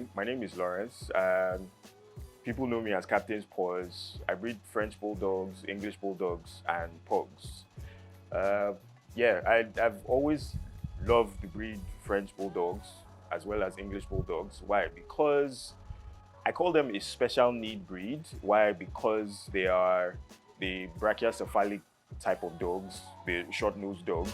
morning. My name is Lawrence. People know me as Captain Paws. I breed French Bulldogs, English Bulldogs, and Pugs. Uh, I've always loved the breed French Bulldogs as well as English Bulldogs. Why? Because I call them a special need breed. Why? Because they are the brachiocephalic type of dogs, the short-nosed dogs.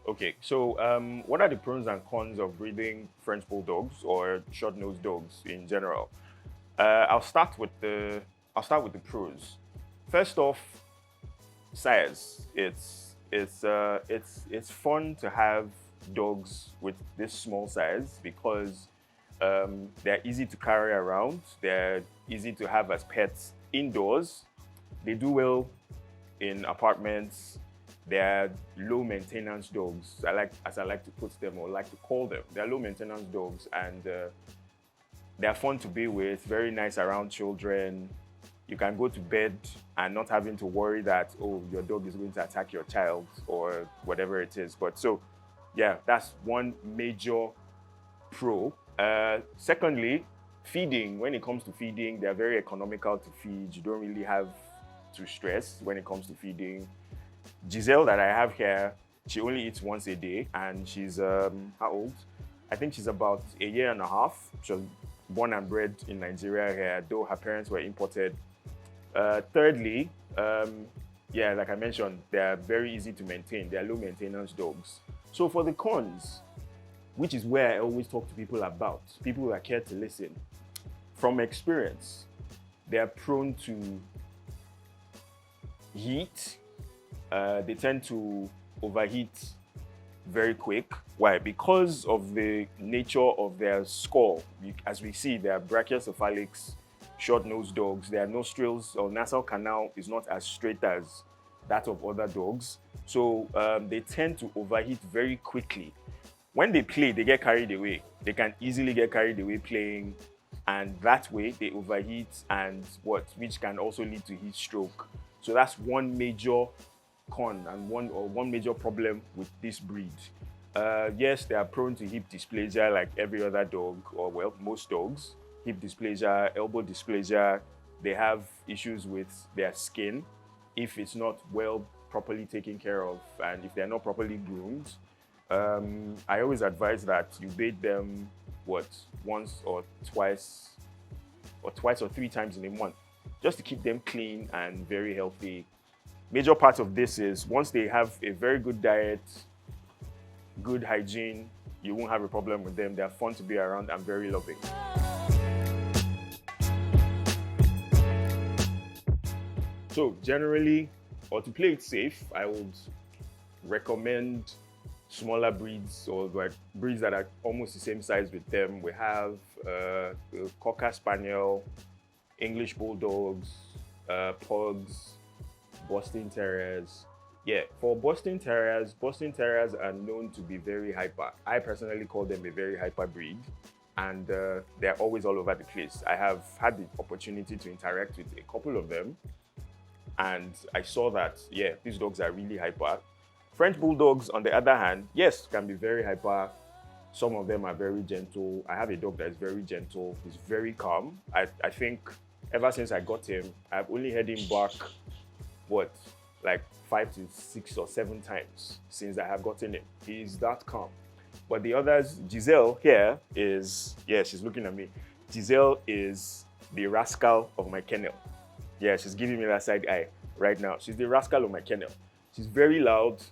Okay, so what are the pros and cons of breeding French bulldogs or short-nosed dogs in general? I'll start with the pros. First off, size. It's fun to have dogs with this small size because they're easy to carry around. They're easy to have as pets indoors. They do well in apartments. They're low maintenance dogs. I like to put them or like to call them. They're low maintenance dogs and they're fun to be with, very nice around children. You can go to bed and not having to worry that, oh, your dog is going to attack your child or whatever it is. But so, yeah, that's one major pro. Secondly, feeding. When it comes to feeding, they're very economical to feed. You don't really have to stress when it comes to feeding. Giselle that I have here, she only eats once a day and she's, how old? I think she's about a year and a half. She was born and bred in Nigeria here, though her parents were imported. Thirdly, like I mentioned, they're very easy to maintain. They're low maintenance dogs. So for the cons, which is where I always talk to people about, people who are care to listen, from experience, they're prone to heat. They tend to overheat very quick. Why? Because of the nature of their skull. As we see, they are brachiocephalics, short-nosed dogs. Their nostrils or nasal canal is not as straight as that of other dogs. So they tend to overheat very quickly. When they play, they get carried away. They can easily get carried away playing, and that way they overheat which can also lead to heat stroke. So that's one major con and one major problem with this breed. Yes, they are prone to hip dysplasia like every other dog, or well, most dogs. Hip dysplasia, elbow dysplasia. They have issues with their skin if it's not properly taken care of, and if they're not properly groomed. I always advise that you bathe them once or twice or three times in a month, just to keep them clean and very healthy. Major part of this is once they have a very good diet, good hygiene, you won't have a problem with them. They're fun to be around and very loving. So generally, or to play it safe, I would recommend smaller breeds or breeds that are almost the same size with them. We have the Cocker Spaniel, English Bulldogs, Pugs, Boston Terriers. Yeah, for Boston Terriers are known to be very hyper. I personally call them a very hyper breed, and they're always all over the place. I have had the opportunity to interact with a couple of them, and I saw that, yeah, these dogs are really hyper. French Bulldogs, on the other hand, yes, can be very hyper. Some of them are very gentle. I have a dog that is very gentle. He's very calm. I think ever since I got him, I've only heard him bark like 5 to 6 or 7 times since I have gotten him. He's that calm. But the others, Giselle here is, yeah, she's looking at me. Giselle is the rascal of my kennel. Yeah, she's giving me that side eye right now. She's the rascal of my kennel. She's very loud,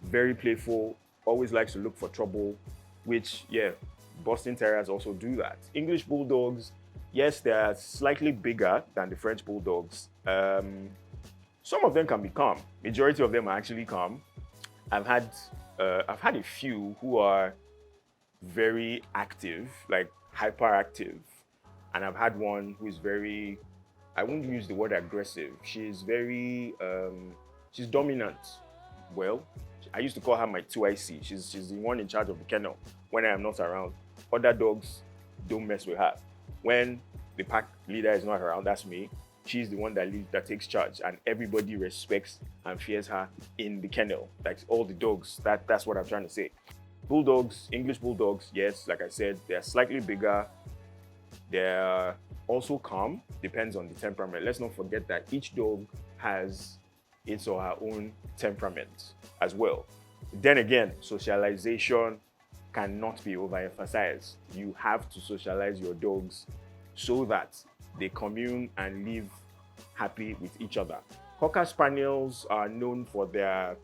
very playful, always likes to look for trouble, which, yeah, Boston Terriers also do that. English Bulldogs, yes, they're slightly bigger than the French Bulldogs. Some of them can be calm. Majority of them are actually calm. I've had a few who are very active, like hyperactive, and I've had one who is very, I wouldn't use the word aggressive. She's very, she's dominant. Well, I used to call her my 2IC. She's the one in charge of the kennel when I am not around. Other dogs don't mess with her. When the pack leader is not around, that's me. she's the one that takes charge, and everybody respects and fears her in the kennel. Like all the dogs. That's what I'm trying to say. Bulldogs, English bulldogs, yes, like I said, they're slightly bigger. They're also calm, depends on the temperament. Let's not forget that each dog has its or her own temperament as well. Then again, socialization cannot be overemphasized. You have to socialize your dogs so that they commune and live happy with each other. Cocker Spaniels are known for their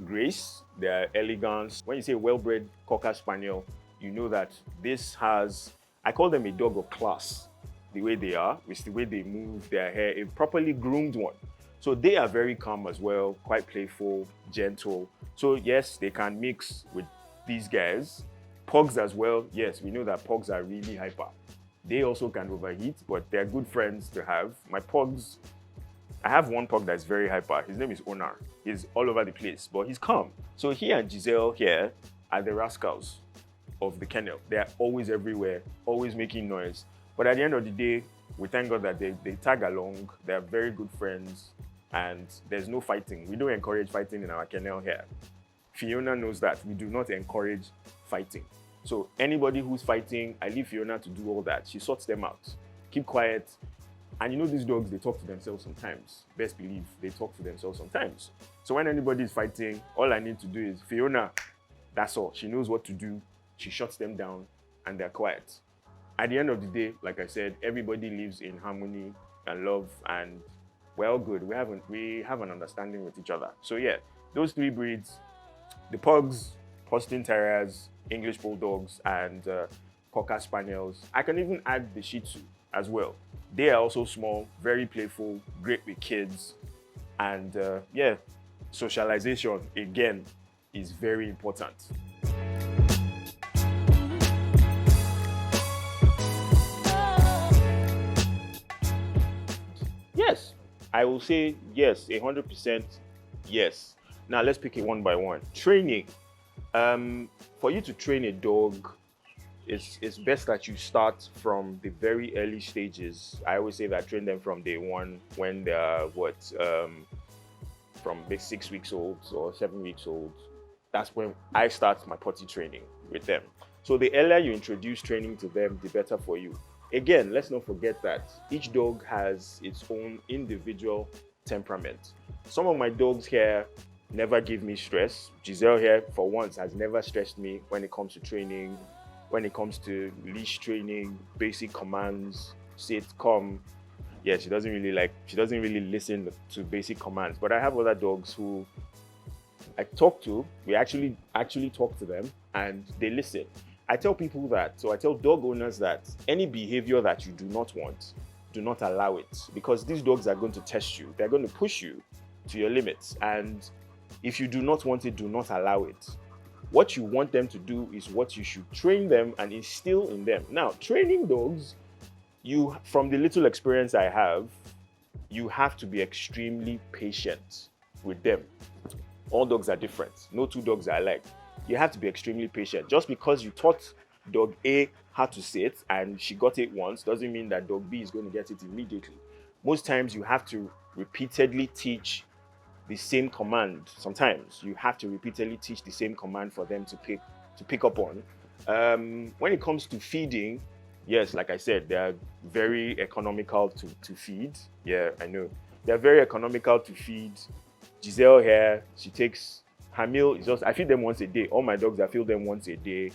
grace, their elegance. When you say well-bred Cocker Spaniel, you know that this has, I call them a dog of class. The way they are, with the way they move their hair, a properly groomed one. So they are very calm as well, quite playful, gentle. So yes, they can mix with these guys. Pugs as well, yes, we know that pugs are really hyper. They also can overheat, but they're good friends to have. My pugs, I have one pug that's very hyper. His name is Onar. He's all over the place, but he's calm. So he and Giselle here are the rascals of the kennel. They're always everywhere, always making noise. But at the end of the day, we thank God that they tag along. They're very good friends, and there's no fighting. We don't encourage fighting in our kennel here. Fiona knows that we do not encourage fighting. So anybody who's fighting, I leave Fiona to do all that. She sorts them out. Keep quiet. And you know these dogs, they talk to themselves sometimes. Best believe they talk to themselves sometimes. So when anybody is fighting, all I need to do is, Fiona, that's all. She knows what to do. She shuts them down and they're quiet. At the end of the day, like I said, everybody lives in harmony and love, and we're all good. We have an understanding with each other. So yeah, those three breeds, the pugs, Holstein Terriers, English Bulldogs, and Cocker Spaniels. I can even add the Shih Tzu as well. They are also small, very playful, great with kids. And yeah, socialization, again, is very important. Yes, I will say yes, 100% yes. Now let's pick it one by one. Training. For you to train a dog, it's best that you start from the very early stages. I always say that train them from day one when they're from 6 weeks old or 7 weeks old. That's when I start my potty training with them. So the earlier you introduce training to them, the better for you. Again, let's not forget that each dog has its own individual temperament. Some of my dogs here never give me stress. Giselle here, for once, has never stressed me when it comes to training, when it comes to leash training, basic commands, sit, come. Yeah, she doesn't really listen to basic commands. But I have other dogs who I talk to. We actually talk to them and they listen. I tell people that, so I tell dog owners that any behavior that you do not want, do not allow it, because these dogs are going to test you. They're going to push you to your limits. And if you do not want it, do not allow it. What you want them to do is what you should train them and instill in them. Now, training dogs, from the little experience I have, you have to be extremely patient with them. All dogs are different. No two dogs are alike. You have to be extremely patient. Just because you taught dog A how to sit and she got it once doesn't mean that dog B is going to get it immediately. Most times you have to repeatedly teach the same command. Sometimes you have to repeatedly teach the same command for them to pick up on. When it comes to feeding, yes, like I said, they are very economical to feed. Yeah, I know. They're very economical to feed. Giselle here, she takes her meal is just, I feed them once a day. All my dogs, I feed them once a day,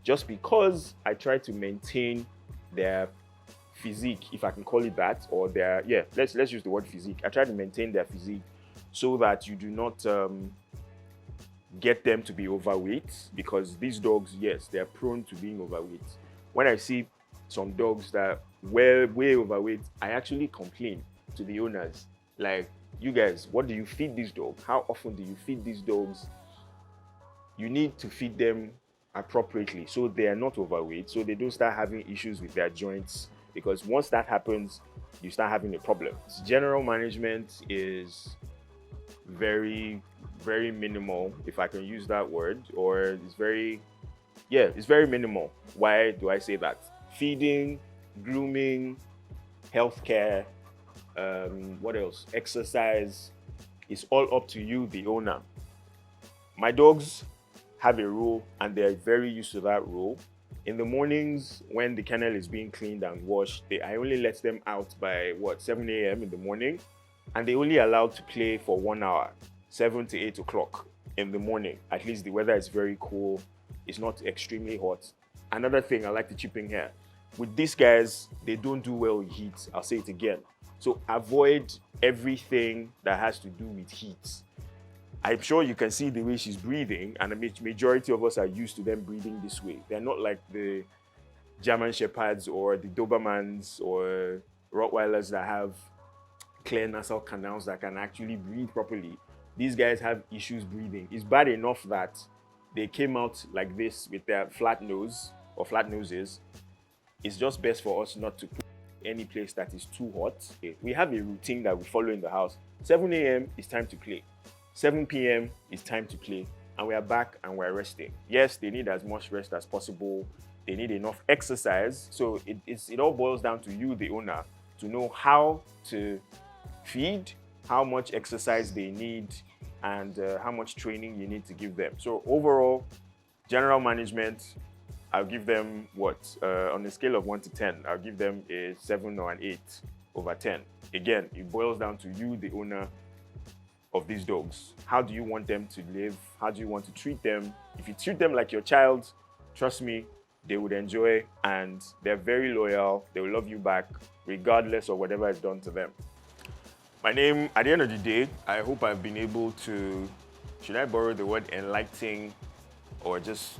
just because I try to maintain their physique, if I can call it that, or their, yeah, let's use the word physique. I try to maintain their physique so that you do not get them to be overweight, because these dogs, yes, they're prone to being overweight. When I see some dogs that were way overweight, I actually complain to the owners, like, you guys, what do you feed these dogs? How often do you feed these dogs? You need to feed them appropriately so they are not overweight, so they don't start having issues with their joints, because once that happens, you start having a problem. General management is very, very minimal, if I can use that word, or it's very minimal. Why do I say that? Feeding, grooming, healthcare, what else? Exercise. It's all up to you, the owner. My dogs have a rule and they're very used to that rule. In the mornings when the kennel is being cleaned and washed, I only let them out by 7 a.m. in the morning, and they only allowed to play for 1 hour, 7 to 8 o'clock in the morning. At least the weather is very cool. It's not extremely hot. Another thing I like to chip in here, with these guys, they don't do well with heat. I'll say it again. So avoid everything that has to do with heat. I'm sure you can see the way she's breathing, and the majority of us are used to them breathing this way. They're not like the German Shepherds or the Dobermans or Rottweilers that have clear nasal canals that can actually breathe properly. These guys have issues breathing. It's bad enough that they came out like this with their flat nose or flat noses. It's just best for us not to put any place that is too hot. We have a routine that we follow in the house. 7 a.m. is time to play. 7 p.m. is time to play, and we are back and we're resting. Yes, they need as much rest as possible. They need enough exercise. So it all boils down to you, the owner, to know how to feed, how much exercise they need, and how much training you need to give them. So overall, general management, I'll give them on a scale of 1 to 10, I'll give them a 7 or an 8 over 10. Again, it boils down to you, the owner of these dogs. How do you want them to live? How do you want to treat them? If you treat them like your child, trust me, they would enjoy, and they're very loyal. They will love you back regardless of whatever is done to them. My name, at the end of the day, I hope I've been able to, should I borrow the word enlightening, or just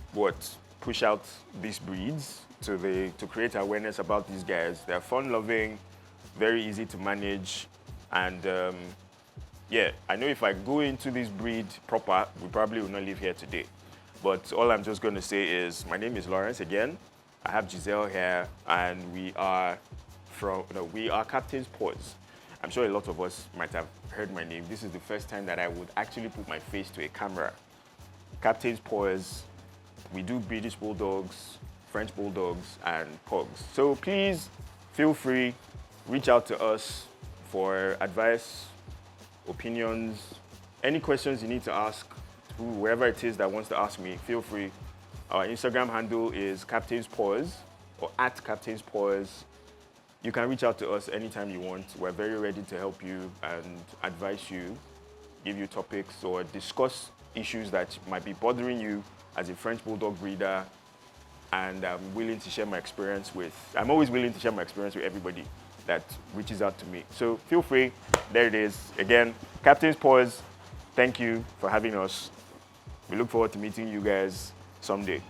push out these breeds to create awareness about these guys. They're fun-loving, very easy to manage, and yeah, I know if I go into this breed proper, we probably will not live here today. But all I'm just going to say is, my name is Lawrence again. I have Giselle here, and we are Captain Paws. I'm sure a lot of us might have heard my name. This is the first time that I would actually put my face to a camera. Captain Paws. We do British Bulldogs, French Bulldogs, and Pugs. So please feel free, reach out to us for advice, opinions, any questions you need to ask, whoever it is that wants to ask me, feel free. Our Instagram handle is Captain's Paws, or @CaptainsPaws. You can reach out to us anytime you want. We're very ready to help you and advise you, give you topics, or discuss issues that might be bothering you as a French Bulldog breeder. And I'm willing to share my experience I'm always willing to share my experience with everybody that reaches out to me. So feel free, there it is. Again, Captain's Paws, thank you for having us. We look forward to meeting you guys someday.